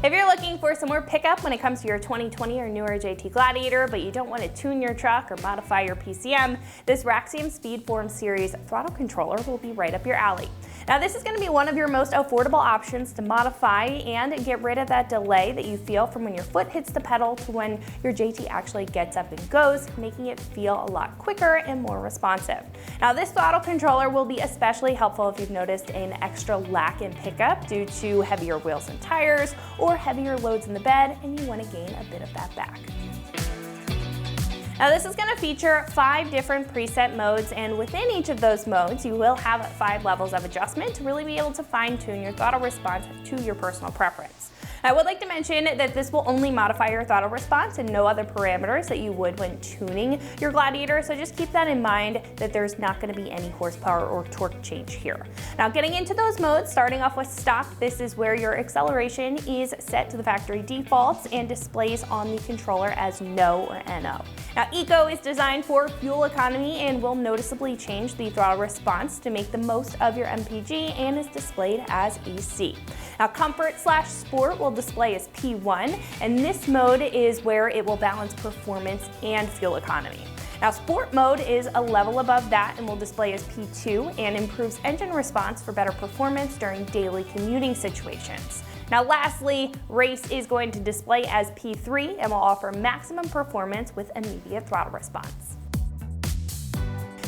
If you're looking for some more pickup when it comes to your 2020 or newer JT Gladiator, but you don't want to tune your truck or modify your PCM, this Raxiom SpeedForm series throttle controller will be right up your alley. Now this is going to be one of your most affordable options to modify and get rid of that delay that you feel from when your foot hits the pedal to when your JT actually gets up and goes, making it feel a lot quicker and more responsive. Now this throttle controller will be especially helpful if you've noticed an extra lack in pickup due to heavier wheels and tires or heavier loads in the bed and you want to gain a bit of that back. Now this is going to feature 5 different preset modes, and within each of those modes you will have 5 levels of adjustment to really be able to fine-tune your throttle response to your personal preference. I would like to mention that this will only modify your throttle response and no other parameters that you would when tuning your Gladiator, so just keep that in mind that there's not going to be any horsepower or torque change here. Now getting into those modes, starting off with stock, this is where your acceleration is set to the factory defaults and displays on the controller as no or NO. Now Eco is designed for fuel economy and will noticeably change the throttle response to make the most of your MPG and is displayed as EC. Now Comfort/Sport will display as P1, and this mode is where it will balance performance and fuel economy. Now Sport mode is a level above that and will display as P2 and improves engine response for better performance during daily commuting situations. Now lastly, Race is going to display as P3 and will offer maximum performance with immediate throttle response.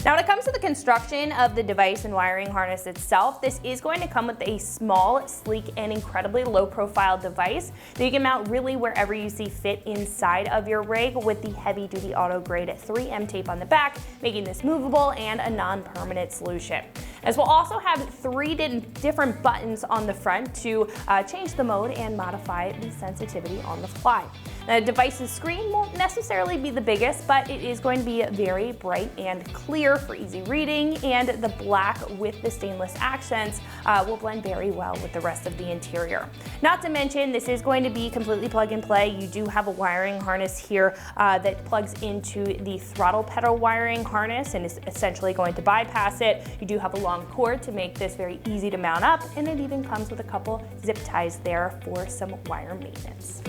Now when it comes to the construction of the device and wiring harness itself, this is going to come with a small, sleek, and incredibly low-profile device that you can mount really wherever you see fit inside of your rig with the heavy-duty auto-grade 3M tape on the back, making this movable and a non-permanent solution. As we'll also have 3 different buttons on the front to change the mode and modify the sensitivity on the fly. The device's screen won't necessarily be the biggest, but it is going to be very bright and clear for easy reading, and the black with the stainless accents will blend very well with the rest of the interior. Not to mention, this is going to be completely plug and play. You do have a wiring harness here that plugs into the throttle pedal wiring harness and is essentially going to bypass it. You do have a long cord to make this very easy to mount up, and it even comes with a couple zip ties there for some wire maintenance.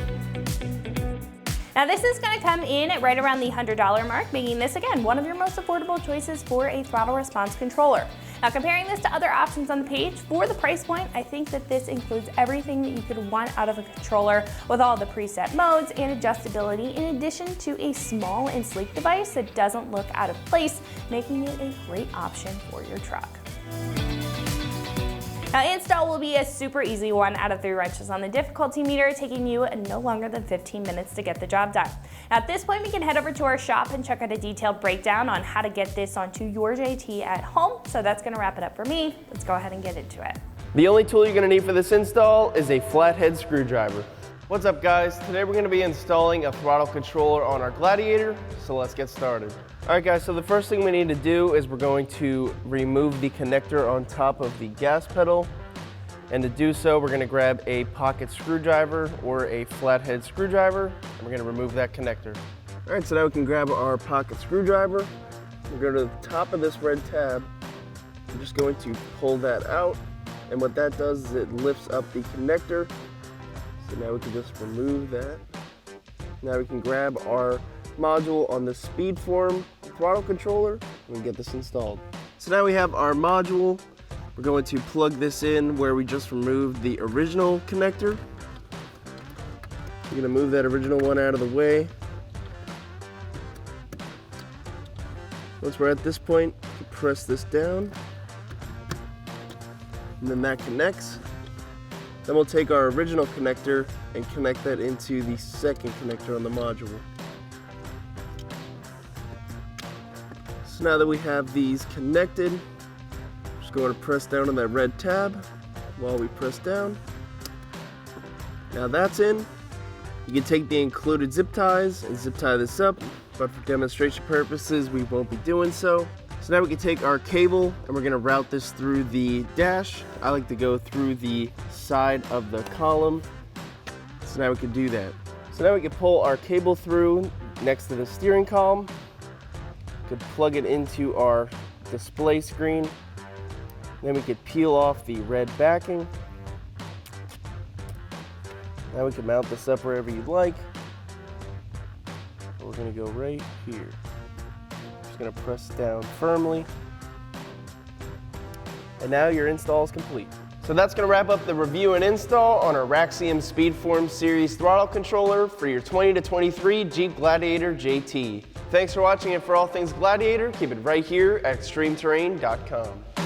Now this is going to come in at right around the $100 mark, making this again one of your most affordable choices for a throttle response controller. Now comparing this to other options on the page, for the price point, I think that this includes everything that you could want out of a controller with all the preset modes and adjustability, in addition to a small and sleek device that doesn't look out of place, making it a great option for your truck. Now install will be a super easy 1 out of 3 wrenches on the difficulty meter, taking you no longer than 15 minutes to get the job done. Now at this point we can head over to our shop and check out a detailed breakdown on how to get this onto your JT at home. So that's going to wrap it up for me. Let's go ahead and get into it. The only tool you're going to need for this install is a flathead screwdriver. What's up guys? Today we're going to be installing a throttle controller on our Gladiator, so let's get started. Alright guys, so the first thing we need to do is we're going to remove the connector on top of the gas pedal, and to do so we're going to grab a pocket screwdriver or a flathead screwdriver and we're going to remove that connector. Alright, so now we can grab our pocket screwdriver, we'll go to the top of this red tab, we're just going to pull that out, and what that does is it lifts up the connector. So now we can just remove that. Now we can grab our module on the SpeedForm throttle controller and get this installed. So now we have our module. We're going to plug this in where we just removed the original connector. We're going to move that original one out of the way. Once we're at this point, you press this down, and then that connects. Then we'll take our original connector and connect that into the second connector on the module. So now that we have these connected, just going to press down on that red tab while we press down. Now that's in. You can take the included zip ties and zip tie this up, but for demonstration purposes we won't be doing so. So now we can take our cable and we're going to route this through the dash. I like to go through the side of the column. So now we can do that. So now we can pull our cable through next to the steering column. We could plug it into our display screen. Then we could peel off the red backing. Now we can mount this up wherever you'd like. We're gonna go right here. Just gonna press down firmly. And now your install is complete. So that's gonna wrap up the review and install on our Raxiom SpeedForm Series throttle controller for your 20 to 23 Jeep Gladiator JT. Thanks for watching, and for all things Gladiator, keep it right here at ExtremeTerrain.com.